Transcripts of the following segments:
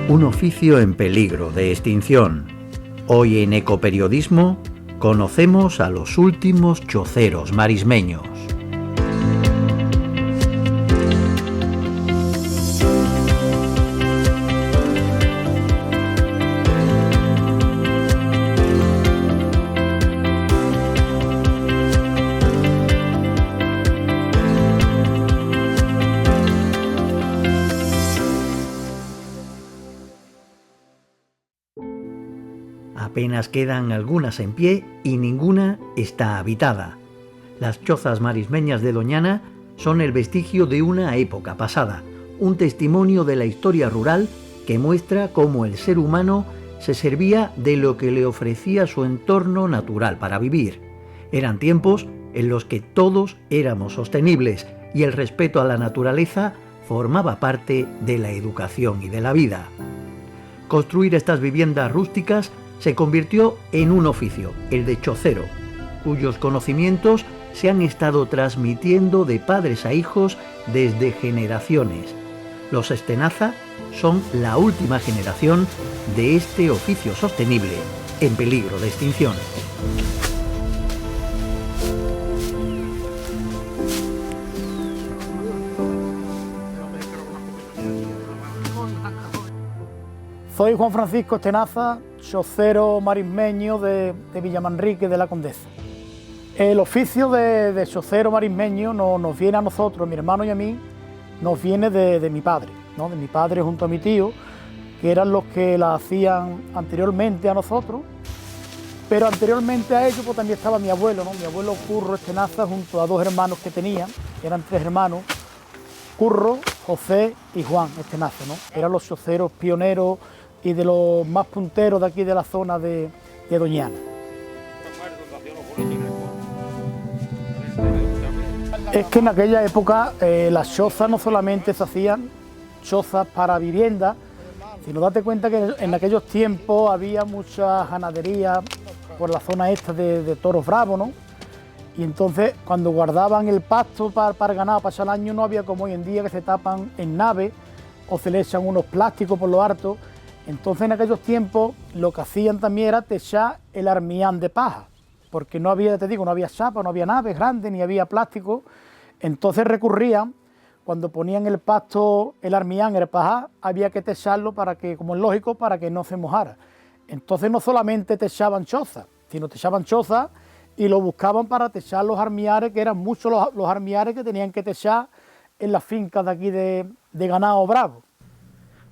Un oficio en peligro de extinción. Hoy en Ecoperiodismo conocemos a los últimos choceros marismeños. Apenas quedan algunas en pie y ninguna está habitada. Las chozas marismeñas de Doñana son el vestigio de una época pasada, un testimonio de la historia rural que muestra cómo el ser humano se servía de lo que le ofrecía su entorno natural para vivir. Eran tiempos en los que todos éramos sostenibles y el respeto a la naturaleza formaba parte de la educación y de la vida. Construir estas viviendas rústicas se convirtió en un oficio, el de chocero, cuyos conocimientos se han estado transmitiendo de padres a hijos desde generaciones. Los Estenazza son la última generación de este oficio sostenible en peligro de extinción. Soy Juan Francisco Estenazza, chocero marismeño de Villamanrique de la Condesa. El oficio de chocero marismeño nos viene a nosotros, mi hermano y a mí, nos viene de mi padre, ¿no? De mi padre junto a mi tío, que eran los que la hacían anteriormente a nosotros, pero anteriormente a ellos pues, también estaba mi abuelo, ¿no? Mi abuelo Curro Estenazza junto a dos hermanos que tenía, eran tres hermanos, Curro, José y Juan Estenazza, ¿no? Eran los choceros pioneros y de los más punteros de aquí de la zona de Doñana. Es que en aquella época las chozas no solamente se hacían chozas para vivienda, sino date cuenta que en aquellos tiempos había mucha ganadería por la zona esta de toros bravos, ¿no? Y entonces cuando guardaban el pasto para ganado, pasar el año, no había como hoy en día que se tapan en nave o se le echan unos plásticos por lo harto. Entonces en aquellos tiempos lo que hacían también era techar el armián de paja, porque no había, te digo, no había chapa, no había naves grandes, ni había plástico. Entonces recurrían, cuando ponían el pasto, el armián, el paja, había que techarlo para que, como es lógico, para que no se mojara. Entonces no solamente techaban chozas, sino techaban chozas y lo buscaban para techar los armiares, que eran muchos los armiares que tenían que techar en las fincas de aquí de ganado bravo.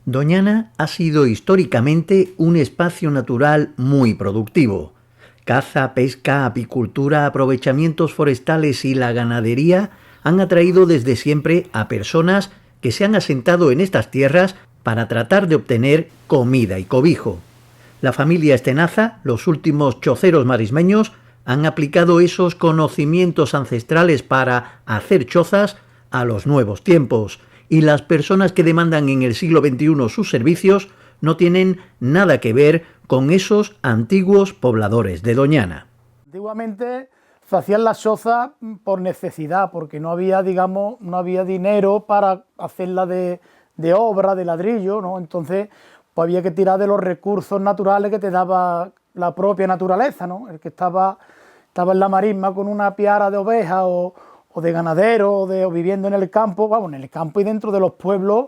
Doñana ha sido históricamente un espacio natural muy productivo. Caza, pesca, apicultura, aprovechamientos forestales y la ganadería han atraído desde siempre a personas que se han asentado en estas tierras para tratar de obtener comida y cobijo. La familia Estenazza, los últimos choceros marismeños, han aplicado esos conocimientos ancestrales para hacer chozas a los nuevos tiempos. Y las personas que demandan en el siglo XXI sus servicios no tienen nada que ver con esos antiguos pobladores de Doñana. Antiguamente se hacían las chozas por necesidad, porque no había, digamos, no había dinero para hacerla de obra, de ladrillo, ¿no? Entonces pues había que tirar de los recursos naturales que te daba la propia naturaleza, ¿no? El que estaba en la marisma con una piara de ovejas o de ganadero o viviendo en el campo, vamos, en el campo y dentro de los pueblos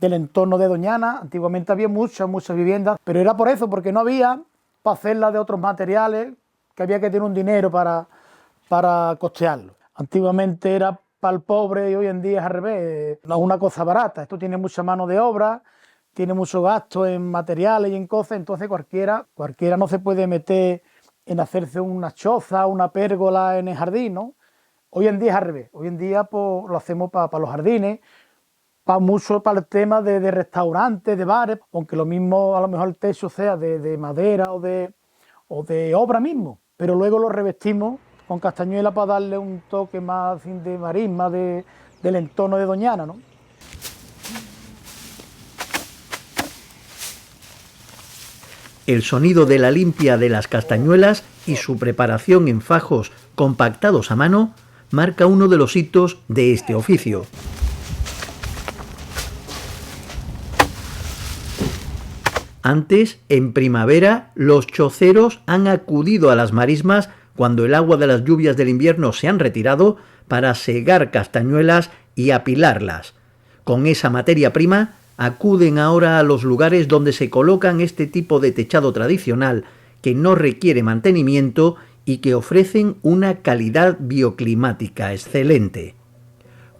del entorno de Doñana. Antiguamente había muchas viviendas, pero era por eso, porque no había para hacerlas de otros materiales, que había que tener un dinero para costearlo. Antiguamente era para el pobre y hoy en día es al revés, no es una cosa barata, esto tiene mucha mano de obra, tiene mucho gasto en materiales y en cosas, entonces cualquiera no se puede meter en hacerse una choza, una pérgola en el jardín, ¿no? Hoy en día es al revés, hoy en día pues, lo hacemos para los jardines, para el tema de restaurantes, de bares, aunque lo mismo a lo mejor el techo sea de madera o de obra mismo, pero luego lo revestimos con castañuela para darle un toque más de marisma del entorno de Doñana, ¿no? El sonido de la limpia de las castañuelas y su preparación en fajos compactados a mano marca uno de los hitos de este oficio. Antes, en primavera, los choceros han acudido a las marismas cuando el agua de las lluvias del invierno se han retirado para segar castañuelas y apilarlas. Con esa materia prima, acuden ahora a los lugares donde se colocan este tipo de techado tradicional que no requiere mantenimiento y que ofrecen una calidad bioclimática excelente.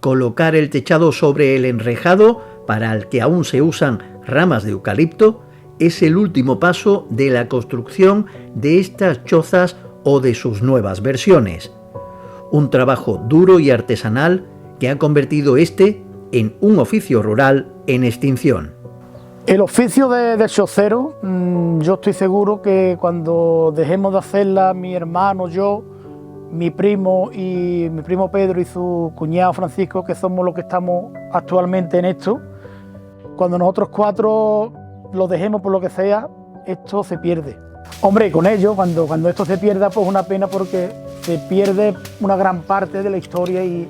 Colocar el techado sobre el enrejado, para el que aún se usan ramas de eucalipto, es el último paso de la construcción de estas chozas o de sus nuevas versiones. Un trabajo duro y artesanal que ha convertido este en un oficio rural en extinción. El oficio de chocero, yo estoy seguro que cuando dejemos de hacerla, mi hermano, yo, mi primo Pedro y su cuñado Francisco, que somos los que estamos actualmente en esto, cuando nosotros cuatro lo dejemos por lo que sea, esto se pierde. Hombre, con ello, cuando esto se pierda, pues una pena, porque se pierde una gran parte de la historia y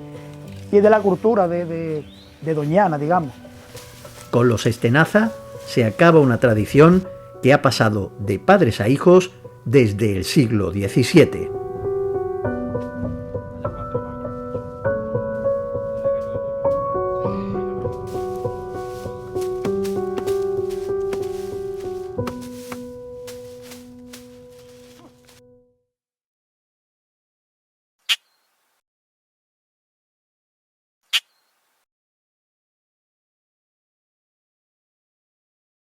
de la cultura de Doñana, digamos. Con los Estenaza se acaba una tradición que ha pasado de padres a hijos desde el siglo XVII.